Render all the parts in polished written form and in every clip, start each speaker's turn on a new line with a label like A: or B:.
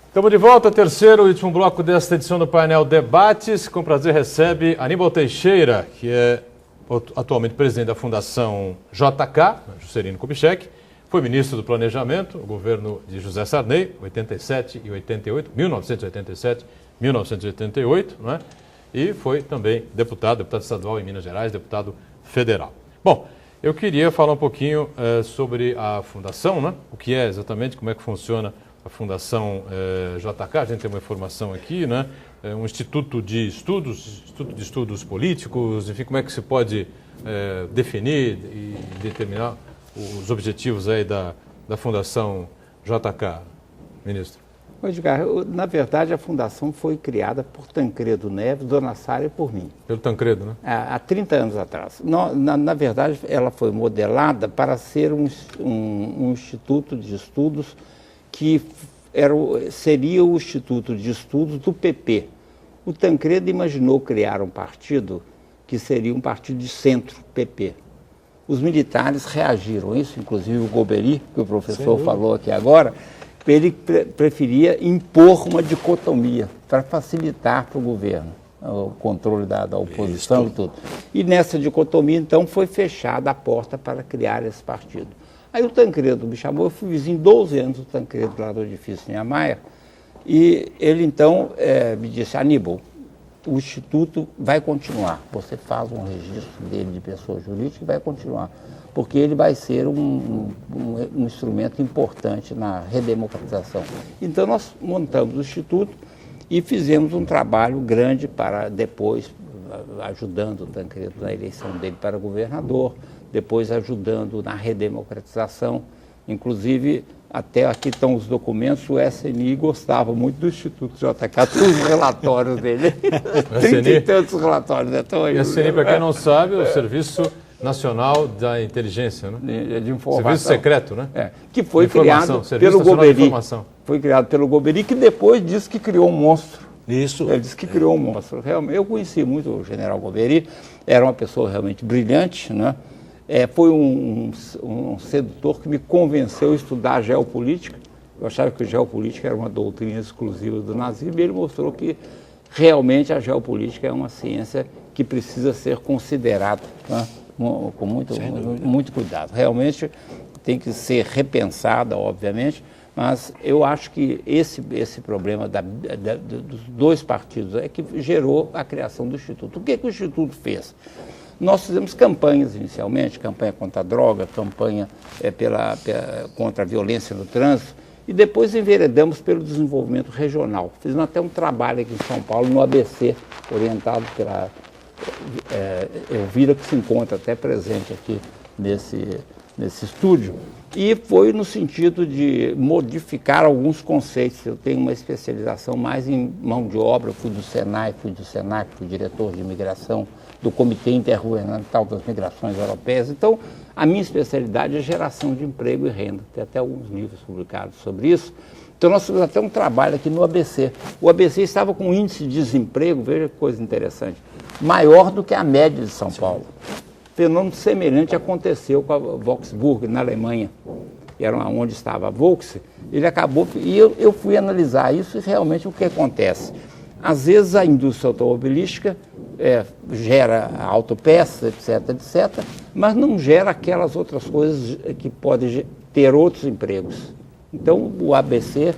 A: Estamos de volta, terceiro e último bloco desta edição do Painel Debates. Com prazer recebe Aníbal Teixeira, que é atualmente presidente da Fundação JK, Juscelino Kubitschek. Foi ministro do Planejamento, no governo de José Sarney, 87 e 88, 1987, 1988, não é? E foi também deputado estadual em Minas Gerais, deputado federal. Bom, eu queria falar um pouquinho sobre a Fundação, né? O que é exatamente, como é que funciona a Fundação JK. A gente tem uma informação aqui, né? É um instituto de estudos políticos, enfim, como é que se pode definir e determinar os objetivos aí da Fundação JK, ministro?
B: Edgar, na verdade a Fundação foi criada por Tancredo Neves, Dona Sara e por mim.
A: Pelo Tancredo, né?
B: Há 30 anos atrás. Na verdade, ela foi modelada para ser um instituto de estudos que seria o Instituto de Estudos do PP. O Tancredo imaginou criar um partido que seria um partido de centro, PP. Os militares reagiram a isso, inclusive o Golbery, que o professor falou aqui agora, ele preferia impor uma dicotomia para facilitar para o governo o controle da oposição e tudo. E nessa dicotomia, então, foi fechada a porta para criar esse partido. Aí o Tancredo me chamou, eu fui vizinho 12 anos do Tancredo lá do edifício Niemeyer, e ele então me disse: Aníbal, o Instituto vai continuar, você faz um registro dele de pessoa jurídica e vai continuar, porque ele vai ser um instrumento importante na redemocratização. Então nós montamos o Instituto e fizemos um trabalho grande para depois, ajudando o Tancredo na eleição dele para governador, depois ajudando na redemocratização, inclusive, até aqui estão os documentos, o SNI gostava muito do Instituto JK, todos os relatórios dele, 30 e tantos relatórios. Né? Então,
A: o SNI, para quem não sabe, é o Serviço Nacional da Inteligência, né?
B: De informação.
A: Serviço secreto, né?
B: Que foi criado pelo Golbery. Foi criado pelo Golbery, que depois disse que criou um monstro.
C: Isso.
B: Ele disse que criou um monstro. Realmente, eu conheci muito o general Golbery, era uma pessoa realmente brilhante, né? Foi um sedutor que me convenceu a estudar geopolítica. Eu achava que a geopolítica era uma doutrina exclusiva do nazismo, e ele mostrou que realmente a geopolítica é uma ciência que precisa ser considerada, né, com muito cuidado. Realmente tem que ser repensada, obviamente, mas eu acho que esse problema dos dois partidos é que gerou a criação do Instituto. O que o Instituto fez? Nós fizemos campanhas inicialmente, campanha contra a droga, campanha contra a violência no trânsito, e depois enveredamos pelo desenvolvimento regional. Fizemos até um trabalho aqui em São Paulo, no ABC, orientado pela Elvira, que se encontra até presente aqui nesse estúdio, e foi no sentido de modificar alguns conceitos. Eu tenho uma especialização mais em mão de obra, fui do Senai, fui do Senac, fui diretor de imigração do Comitê Intergovernamental das Migrações Europeias. Então, a minha especialidade é geração de emprego e renda. Tem até alguns livros publicados sobre isso. Então, nós fizemos até um trabalho aqui no ABC. O ABC estava com um índice de desemprego, veja que coisa interessante, maior do que a média de São Paulo. Fenômeno semelhante aconteceu com a Volkswagen, na Alemanha, que era onde estava a Volkswagen. Ele acabou, e eu fui analisar isso, e realmente o que acontece? Às vezes a indústria automobilística gera autopeças, etc., mas não gera aquelas outras coisas que podem ter outros empregos. Então, o ABC,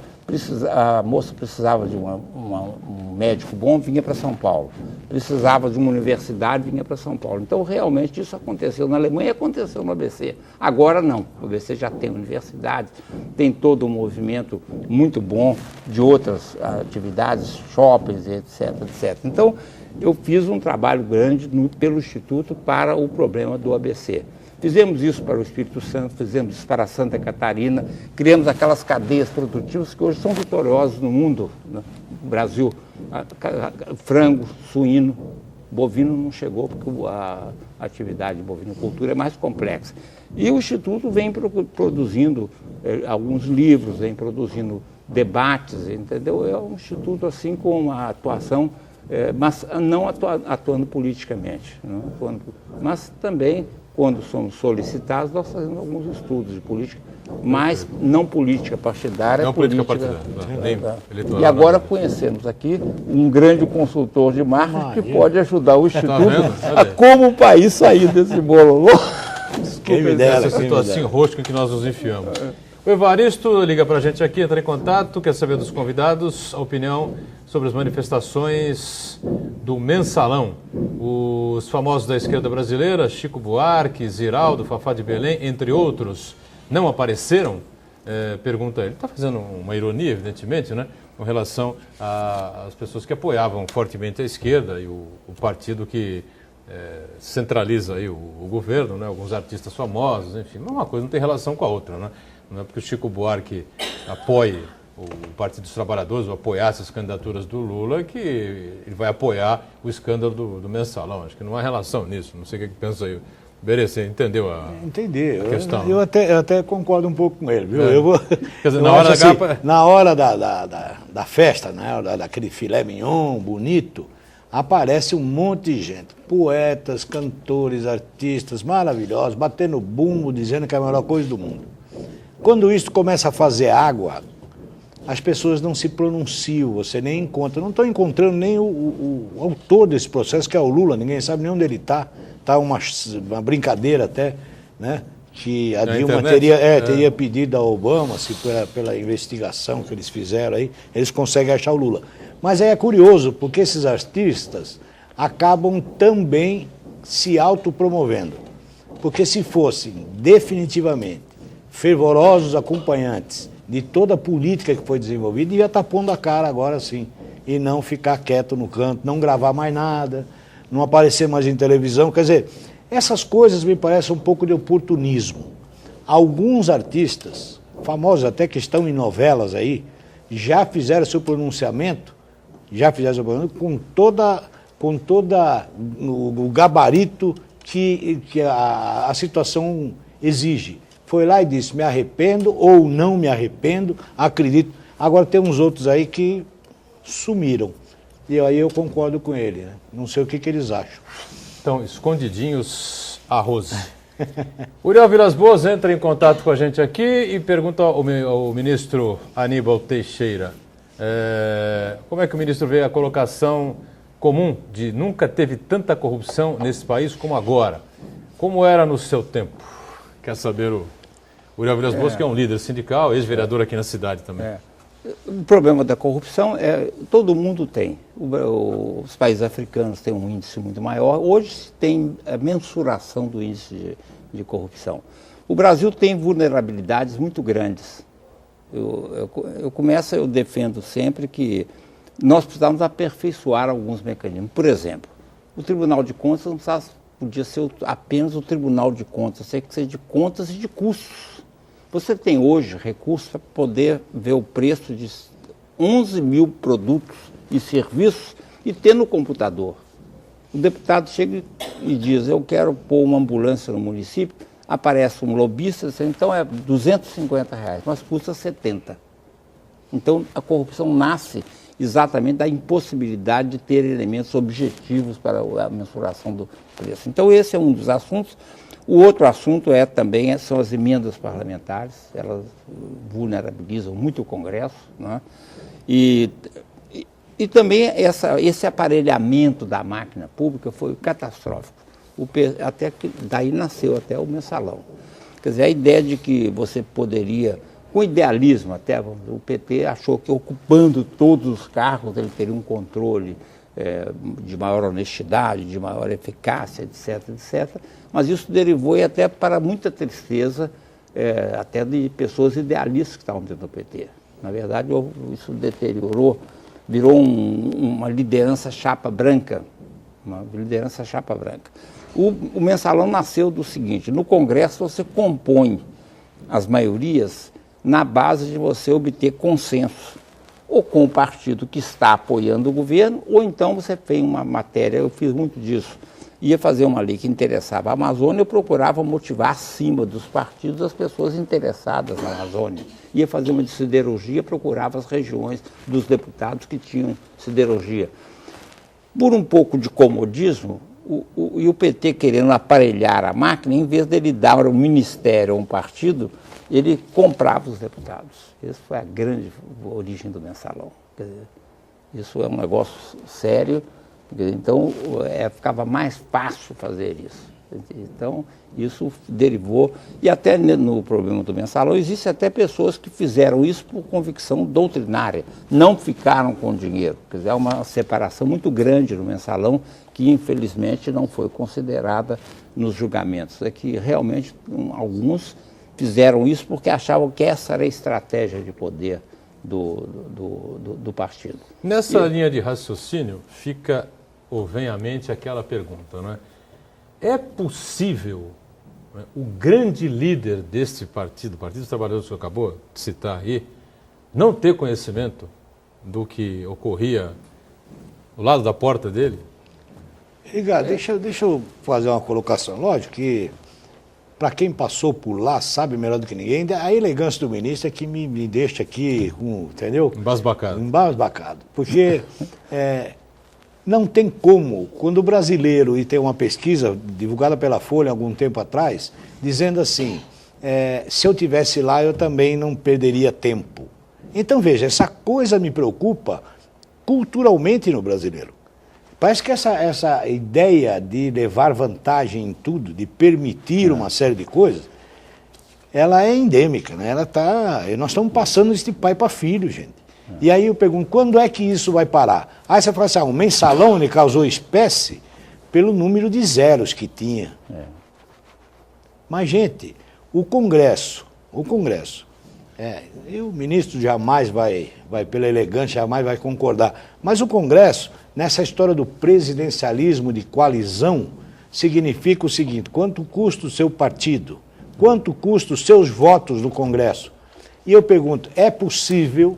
B: a moça precisava de um médico bom, vinha para São Paulo. Precisava de uma universidade, vinha para São Paulo. Então, realmente, isso aconteceu na Alemanha e aconteceu no ABC. Agora, não. O ABC já tem universidade, tem todo um movimento muito bom de outras atividades, shoppings, etc. Então, eu fiz um trabalho grande pelo Instituto para o problema do ABC. Fizemos isso para o Espírito Santo, fizemos isso para Santa Catarina, criamos aquelas cadeias produtivas que hoje são vitoriosas no mundo, no Brasil. Frango, suíno, bovino não chegou, porque a atividade de bovinocultura é mais complexa. E o Instituto vem produzindo alguns livros, vem produzindo debates, entendeu? É um instituto assim com uma atuação, mas não atuando politicamente, não atuando, mas também quando somos solicitados, nós fazemos alguns estudos de política, mas não política partidária.
A: Não política partidária.
B: E agora conhecemos aqui um grande consultor de marketing que pode ajudar o Instituto a como o país sair desse bolo.
A: Quem me dera, essa situação enrosca em que nós nos enfiamos. O Evaristo liga para a gente aqui, entra em contato, quer saber dos convidados a opinião sobre as manifestações do Mensalão. Os famosos da esquerda brasileira, Chico Buarque, Ziraldo, Fafá de Belém, entre outros, não apareceram? Pergunta ele. Está fazendo uma ironia, evidentemente, né, com relação às pessoas que apoiavam fortemente a esquerda e o partido que centraliza aí o governo, né, alguns artistas famosos, enfim. Uma coisa não tem relação com a outra, né? Não é porque o Chico Buarque apoie o Partido dos Trabalhadores ou apoiasse as candidaturas do Lula que ele vai apoiar o escândalo do Mensalão. Acho que não há relação nisso. Não sei o que pensa aí. Berê, você entendeu a questão?
C: Eu até concordo um pouco com ele, viu?
A: Quer dizer,
C: na hora da festa, na hora daquele filé mignon bonito, aparece um monte de gente, poetas, cantores, artistas maravilhosos, batendo bumbo, dizendo que é a melhor coisa do mundo. Quando isso começa a fazer água, as pessoas não se pronunciam, você nem encontra. Não estou encontrando nem o autor desse processo, que é o Lula, ninguém sabe nem onde ele está. Está uma brincadeira até, né? Que a Dilma teria pedido ao Obama, se pela investigação que eles fizeram aí, eles conseguem achar o Lula. Mas aí é curioso, porque esses artistas acabam também se autopromovendo. Porque se fossem definitivamente fervorosos acompanhantes de toda a política que foi desenvolvida, ia estar pondo a cara agora sim, e não ficar quieto no canto, não gravar mais nada, não aparecer mais em televisão. Quer dizer, essas coisas me parecem um pouco de oportunismo. Alguns artistas, famosos até que estão em novelas aí, já fizeram seu pronunciamento, com toda o gabarito que a situação exige. Foi lá e disse, me arrependo ou não me arrependo, acredito. Agora tem uns outros aí que sumiram. E aí eu concordo com ele, né? Não sei o que eles acham.
A: Então, escondidinhos arroz. Uriel Vilas Boas entra em contato com a gente aqui e pergunta ao ministro Aníbal Teixeira como é que o ministro vê a colocação comum de nunca teve tanta corrupção nesse país como agora. Como era no seu tempo? Quer saber o Uriel Vilas Boas, que é um líder sindical, ex-vereador aqui na cidade também.
B: O problema da corrupção todo mundo tem. Os países africanos têm um índice muito maior. Hoje tem a mensuração do índice de corrupção. O Brasil tem vulnerabilidades muito grandes. Eu defendo sempre que nós precisamos aperfeiçoar alguns mecanismos. Por exemplo, o Tribunal de Contas não podia ser apenas o Tribunal de Contas, tem que ser de contas e de custos. Você tem hoje recursos para poder ver o preço de 11 mil produtos e serviços e ter no computador. O deputado chega e diz, eu quero pôr uma ambulância no município, aparece um lobista, então é R$250, mas custa 70. Então a corrupção nasce exatamente da impossibilidade de ter elementos objetivos para a mensuração do preço. Então esse é um dos assuntos. O outro assunto são as emendas parlamentares, elas vulnerabilizam muito o Congresso, né? E também esse aparelhamento da máquina pública foi catastrófico, até que daí nasceu até o Mensalão. Quer dizer, a ideia de que você poderia, com idealismo até, o PT achou que ocupando todos os cargos ele teria um controle de maior honestidade, de maior eficácia, etc, etc. Mas isso derivou e até para muita tristeza, até de pessoas idealistas que estavam dentro do PT. Na verdade, isso deteriorou, virou uma liderança chapa branca. O Mensalão nasceu do seguinte, no Congresso você compõe as maiorias na base de você obter consenso, ou com o partido que está apoiando o governo, ou então você tem uma matéria, eu fiz muito disso, ia fazer uma lei que interessava a Amazônia, eu procurava motivar acima dos partidos as pessoas interessadas na Amazônia. Ia fazer uma de siderurgia, procurava as regiões dos deputados que tinham siderurgia. Por um pouco de comodismo, E o PT querendo aparelhar a máquina, em vez dele dar um ministério a um partido, ele comprava os deputados. Essa foi a grande origem do mensalão. Quer dizer, isso é um negócio sério, então ficava mais fácil fazer isso. Então, isso derivou, e até no problema do mensalão, existem até pessoas que fizeram isso por convicção doutrinária, não ficaram com dinheiro. Quer dizer, há uma separação muito grande no mensalão que, infelizmente, não foi considerada nos julgamentos. É que, realmente, alguns fizeram isso porque achavam que essa era a estratégia de poder do partido.
A: Nessa linha de raciocínio, fica ou vem à mente aquela pergunta, não é? É possível, né, o grande líder deste partido, o Partido dos Trabalhadores que você acabou de citar aí, não ter conhecimento do que ocorria do lado da porta dele?
C: Ricardo, deixa eu fazer uma colocação. Lógico que, para quem passou por lá, sabe melhor do que ninguém, a elegância do ministro é que me deixa aqui, entendeu?
A: Embasbacado.
C: Embasbacado. Porque não tem como, quando o brasileiro, e tem uma pesquisa divulgada pela Folha algum tempo atrás, dizendo assim, se eu tivesse lá eu também não perderia tempo. Então veja, essa coisa me preocupa culturalmente no brasileiro. Parece que essa ideia de levar vantagem em tudo, de permitir uma série de coisas, ela é endêmica, né? Nós estamos passando isso de pai para filho, gente. E aí eu pergunto, quando é que isso vai parar? Aí você fala assim, o mensalão ele causou espécie pelo número de zeros que tinha. Mas, gente, o Congresso, e o ministro jamais vai, pela elegância, jamais vai concordar, mas o Congresso, nessa história do presidencialismo de coalizão, significa o seguinte, quanto custa o seu partido? Quanto custa os seus votos no Congresso? E eu pergunto, é possível,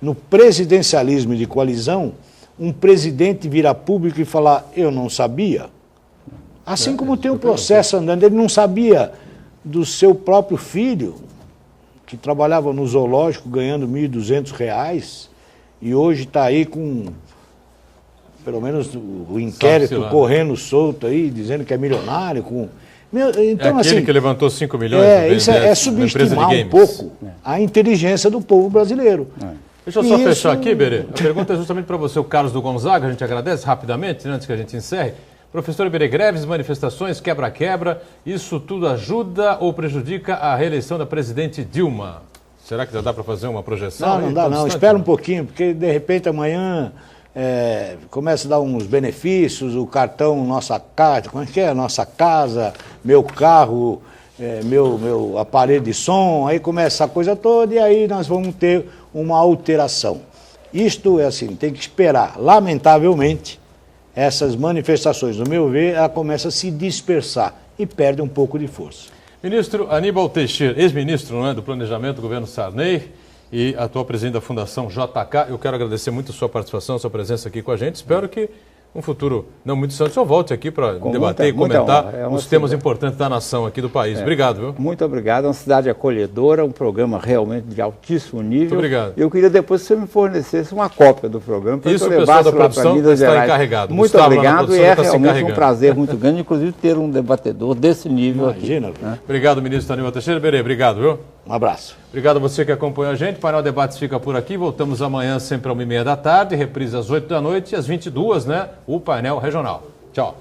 C: no presidencialismo de coalizão, um presidente vir a público e falar, eu não sabia? Assim como tem um processo andando, ele não sabia do seu próprio filho, que trabalhava no zoológico ganhando R$ 1.200, e hoje está aí com, pelo menos o inquérito correndo solto aí, dizendo que é milionário, então,
A: aquele
C: assim,
A: que levantou 5 milhões.
C: Isso é subestimar um pouco a inteligência do povo brasileiro.
A: Deixa eu só fechar aqui, Iberê. A pergunta é justamente para você, o Carlos do Gonzaga, a gente agradece rapidamente, antes que a gente encerre. Professor Iberê, greves, manifestações, quebra-quebra, isso tudo ajuda ou prejudica a reeleição da presidente Dilma? Será que já dá para fazer uma projeção?
C: Não dá não, espera um pouquinho, porque de repente amanhã começa a dar uns benefícios, o cartão Nossa Casa, como é que é? Nossa Casa, meu carro, meu aparelho de som, aí começa a coisa toda e aí nós vamos ter uma alteração. Isto é assim, tem que esperar. Lamentavelmente, essas manifestações, no meu ver, ela começa a se dispersar e perde um pouco de força.
A: Ministro Aníbal Teixeira, ex-ministro do Planejamento do governo Sarney e atual presidente da Fundação JK, eu quero agradecer muito a sua participação, a sua presença aqui com a gente. Espero que um futuro não muito distante, o senhor volte aqui para debater e comentar os temas importantes da nação aqui do país. Obrigado, viu?
B: Muito obrigado. É uma cidade acolhedora, um programa realmente de altíssimo nível.
A: Muito obrigado.
B: Eu queria depois que você me fornecesse uma cópia do programa para
A: isso,
B: eu
A: levar lá para Minas Gerais. Está encarregado.
B: Muito obrigado e é realmente um prazer muito grande, inclusive ter um debatedor desse nível aqui. Né?
A: Obrigado, ministro Aníbal Teixeira. Berê, obrigado, viu?
C: Um abraço.
A: Obrigado a você que acompanhou a gente. O Painel Debates fica por aqui. Voltamos amanhã sempre às 1h30 da tarde, reprise às 8 da noite e às 22, né? O Painel Regional. Tchau.